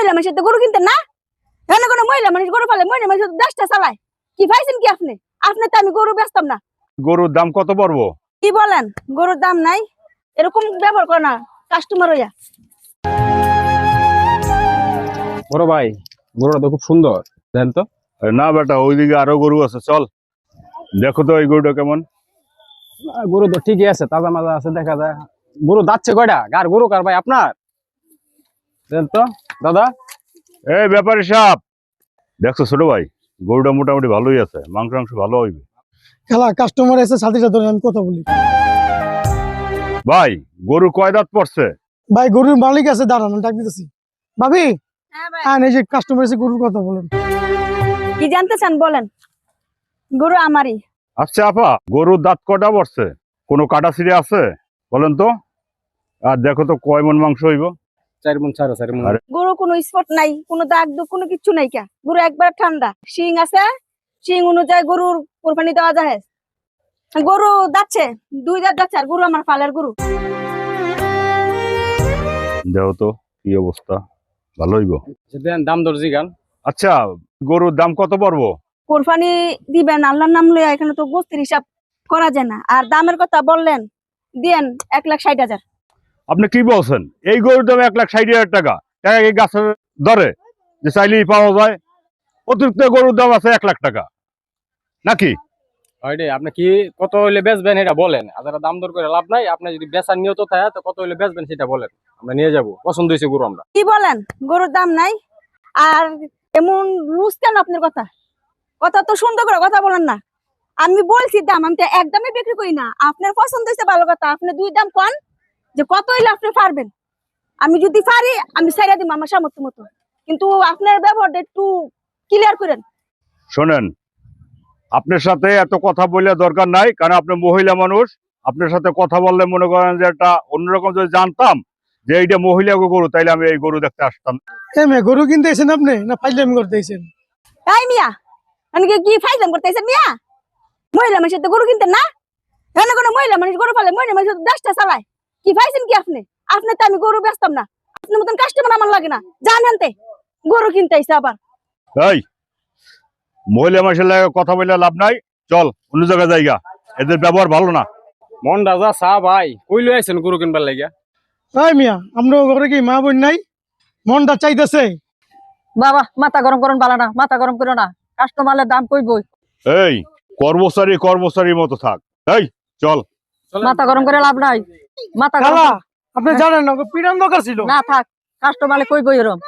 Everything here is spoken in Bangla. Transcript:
মহিলা মানুষের তো গরু কিনতেন না? এখানে কোনো মহিলা মানুষ গরু পালে মহিলা মানুষ দেশটা চালায়। কি পাইছেন কি আপনি? আপনি তো আমি গরু বেচতাম না। গরুর দাম কত পড়বো? কি বলেন? গরুর দাম নাই? এরকম ব্যবহার করে না কাস্টমার হইয়া। বড় ভাই, গরুটা তো খুব সুন্দর, দেন তো। না বেটা, ওইদিকে আরো গরু আছে, চল দেখো তো এই গরুটা কেমন। গরু তো ঠিকই আছে, তাজা মাজা আছে, দেখা যায়। গরু দাচ্ছে কয়টা? গার গরু কার ভাই আপনার? দেন তো দাদা। এই ব্যাপারী সাহেব, দেখছো ছোট ভাই, গরুটা মোটামুটি ভালোই আছে, মাংস ভালো হইবে। খেলা কাস্টমার এসে সাথে সাথে আমি কথা বলি। ভাই, গরু কয় দাঁত পড়ছে? ভাই গরুর মালিক আছে, দাঁড়ান ডাক দিতেছি। ভাবি হ্যাঁ ভাই। হ্যাঁ, এই যে কাস্টমার এসে গরুর কথা বলেন। কি জানতে চান বলেন? গরু আমারই। আচ্ছা আপা, গরুর দাঁত কয়টা পড়ছে? কোনো কাটা ছিঁড়ে আছে বলেন তো? আর দেখো তো কয় মন মাংস হইব। 4 মণ 4.5 মণ। গরু কোনো স্পট নাই, কোনো দাগ দুগ কোনো কিছু নাই। কা গরু একবার ঠান্ডা, শিং আছে, শিং অনুযায়ী গরুর কোরবানি দেওয়া যায়। গরু যাচ্ছে 2 দাঁত যাচ্ছে, আর গরু আমার পালের গরু। দেখো তো কি অবস্থা, ভালো হইব। দেন দাম দর জিগান। আচ্ছা, গরুর দাম কত পড়বো? কোরবানি দিবেন আল্লাহর নাম লইয়া, এখানে তো গোস্তের হিসাব করা যায় না। আর দামের কথা বললেন, দিয়েন 1,60,000। আপনি কি বলছেন? এই গরুর দাম 1,60,000 টাকা? টাকা কি গাছের ধরে যে চাইলেই পাওয়া যায়? অতিরিক্ত গরুর দাম আছে 1 লাখ টাকা নাকি? ওইডে আপনি কি কত হইলে বেচবেন এটা বলেন। আর দাম দর করে লাভ নাই। আপনি যদি বেচার নিয়ত থাকে তো কত হইলে বেচবেন সেটা বলেন, আমরা নিয়ে যাব। পছন্দ হয়েছে গরু আমরা। কি বলেন? গরুর দাম নাই? আর এমন লুজ কেন আপনার কথা? কথা তো সুন্দর করে কথা বলেন না। আমি বলছি দাম, আমি তো একদমই বিক্রি করি না। আপনার পছন্দ হয়েছে ভালো কথা, আপনি 2 দাম কোন যে কত হইলে আপনি পারবেন। আমি যদি পারি আমি ছাইড়া দিব আমার সামর্থ্য মতো, কিন্তু আপনার ব্যবহারটা একটু ক্লিয়ার করেন। শোনেন, আপনার সাথে এত কথা বলে দরকার নাই, কারণ আপনি মহিলা মানুষ। আপনার সাথে কথা বললে মনে করেন যে একটা অন্যরকম, যদি জানতাম যে এইটা মহিলা গরু, তাইলে আমি এই গরু দেখতে আসতাম। মেয়ে গরু কিনতে এসেন আপনি না ফাইজলামি করতে এসেন? তাই মিয়া, আমি কি ফাইজলাম করতেছেন মিয়া? মহিলা মানুষের তো গরু কিনতেন না? এখানে কোনো মহিলা মানুষ গরু পালে মহিলা মানুষ দেশটা চালায়। কি পাইছেন কি আপনি? আপনি তো আমি গরু বেচতাম না। আপনার মতন কাস্টমার আমার লাগে না। জানেনতে গরু কিনতে আইছে আবার। এই মহিলা মানুষের লাগে কথা বলে লাভ নাই, চল অন্য জায়গায় জায়গা, এদের ব্যবহার ভালো না। মন রাজা চা ভাই, কই লই আইছেন গরু কিনবার লাগিয়া? এই মিয়া, আমরা ঘরে কি মা বোন নাই? মনটা চাইতেছে। বাবা মাথা গরম করুন, পালা না, মাথা গরম করো না। কাস্টমারের দাম কইবই। এই কর্মচারী মতো থাক। এই চল। মাথা গরম করে লাভ নাই। মাথা গরম খালা আপনি জানেন না, পিড়ান দরকার ছিল। না থাক, কাস্টমারে কইবই এরম।